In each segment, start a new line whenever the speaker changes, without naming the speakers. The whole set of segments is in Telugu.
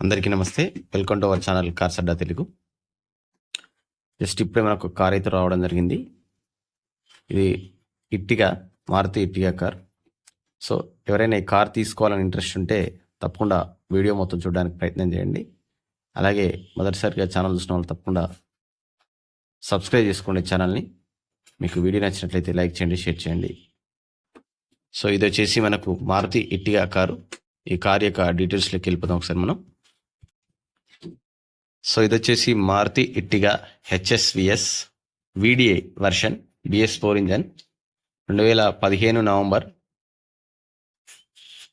అందరికీ నమస్తే. Welcome to our channel cars Adda Telugu. Just ఇప్పుడే మనకు కార్ అయితే రావడం జరిగింది. ఇది Ertiga, Maruti Ertiga car. So ఎవరైనా ఈ కార్ తీసుకోవాలని ఇంట్రెస్ట్ ఉంటే తప్పకుండా వీడియో మొత్తం చూడడానికి ప్రయత్నం చేయండి. అలాగే మొదటిసారిగా ఛానల్ చూసిన వాళ్ళు తప్పకుండా సబ్స్క్రైబ్ చేసుకోండి ఛానల్ని. మీకు వీడియో నచ్చినట్లయితే లైక్ చేయండి, షేర్ చేయండి. సో ఇది వచ్చేసి మనకు మారుతి ఇట్టిగా కారు. ఈ కార్ యొక్క డీటెయిల్స్లోకి వెళ్ళిపోతాం ఒకసారి మనం. సో ఇది వచ్చేసి Maruti Ertiga HSVS VDI version BS4 engine 2015 November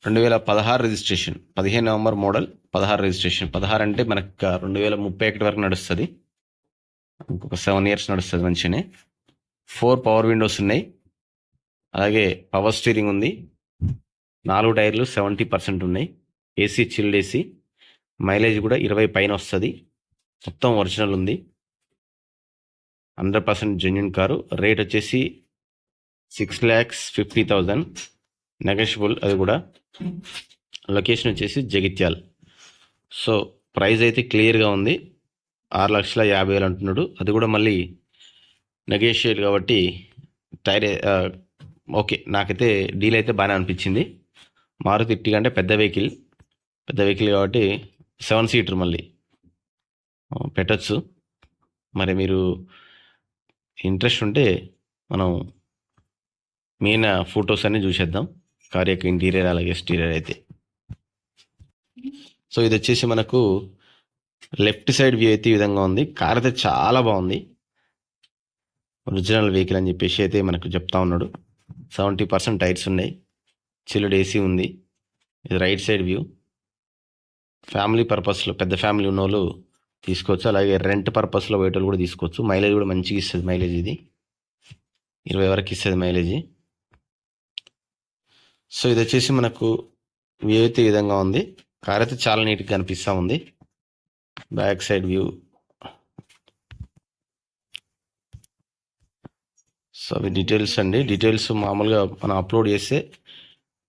2016 registration. 15 November model, 16 registration. 16 అంటే మనకు 2031 వరకు నడుస్తుంది. ఇంకొక 7 ఇయర్స్ నడుస్తుంది మంచిగానే. 4 పవర్ విండోస్ ఉన్నాయి. అలాగే పవర్ స్టీరింగ్ ఉంది. 4 టైర్లు 70% ఉన్నాయి. AC chilled AC. మైలేజ్ కూడా 20 పైన వస్తుంది. మొత్తం ఒరిజినల్ ఉంది. 100% జెన్యున్ కారు. రేట్ వచ్చేసి 6,50,000 నెగోషియబుల్. అది కూడా లొకేషన్ వచ్చేసి జగిత్యాల్. సో ప్రైస్ అయితే క్లియర్గా ఉంది. 6,50,000 అంటున్నాడు. అది కూడా మళ్ళీ నెగోషియేట్ కాబట్టి టైర్ ఓకే. నాకైతే డీల్ అయితే బాగానే అనిపించింది. మారుతి ఇట్టిగా అంటే పెద్ద వెహికల్ కాబట్టి 7 సీటర్ మళ్ళీ పెట్టచ్చు. మరి మీరు ఇంట్రెస్ట్ ఉంటే మనం మెయిన్ ఫొటోస్ అన్నీ చూసేద్దాం. కార్ యొక్క ఇంటీరియర్ అలాగే ఎక్స్టీరియర్ అయితే. సో ఇది వచ్చేసి మనకు లెఫ్ట్ సైడ్ వ్యూ అయితే ఈ విధంగా ఉంది. కార్ అయితే చాలా బాగుంది. ఒరిజినల్ వెహికల్ అని చెప్పేసి అయితే మనకు చెప్తా ఉన్నాడు. 70% టైర్స్ ఉన్నాయి. చిల్డ్ ఏసీ ఉంది. ఇది రైట్ సైడ్ వ్యూ. ఫ్యామిలీ పర్పస్లో పెద్ద ఫ్యామిలీ ఉన్న వాళ్ళు తీసుకోవచ్చు. అలాగే రెంట్ పర్పస్లో పోయేటోళ్ళు కూడా తీసుకోవచ్చు. మైలేజ్ కూడా మంచిగా ఇస్తుంది. మైలేజ్ ఇది 20 వరకు ఇస్తుంది మైలేజ్. సో ఇది వచ్చేసి మనకు వ్యూ అయితే ఈ విధంగా ఉంది. కార్ అయితే చాలా నీట్గా కనిపిస్తూ ఉంది. Back side view. సో అవి డీటెయిల్స్ అండి. డీటెయిల్స్ మామూలుగా మనం అప్లోడ్ చేస్తే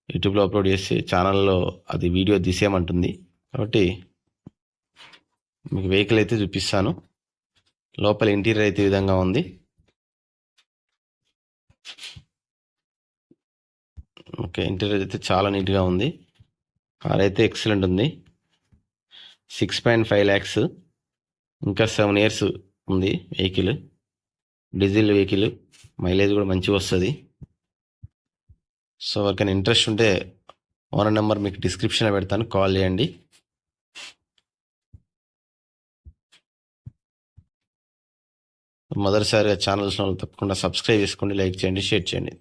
యూట్యూబ్లో అప్లోడ్ చేస్తే ఛానల్లో అది వీడియో తీసేయమంటుంది. కాబట్టి మీకు వెహికల్ అయితే చూపిస్తాను. లోపల ఇంటీరియర్ అయితే ఈ విధంగా ఉంది. ఓకే, ఇంటీరియర్ అయితే చాలా నీట్గా ఉంది. కార్ అయితే ఎక్సలెంట్ ఉంది. 6.5 lakhs. ఇంకా 7 ఇయర్స్ ఉంది వెహికల్. Diesel vehicle. మైలేజ్ కూడా మంచిగా వస్తుంది. సో ఎవరికైనా ఇంట్రెస్ట్ ఉంటే ఓనర్ నెంబర్ మీకు డిస్క్రిప్షన్లో పెడతాను, కాల్ చేయండి. మొదటిసారిగా ఛానల్స్ తప్పకుండా సబ్స్క్రైబ్ చేసుకోండి, లైక్ చేయండి, షేర్ చేయండి.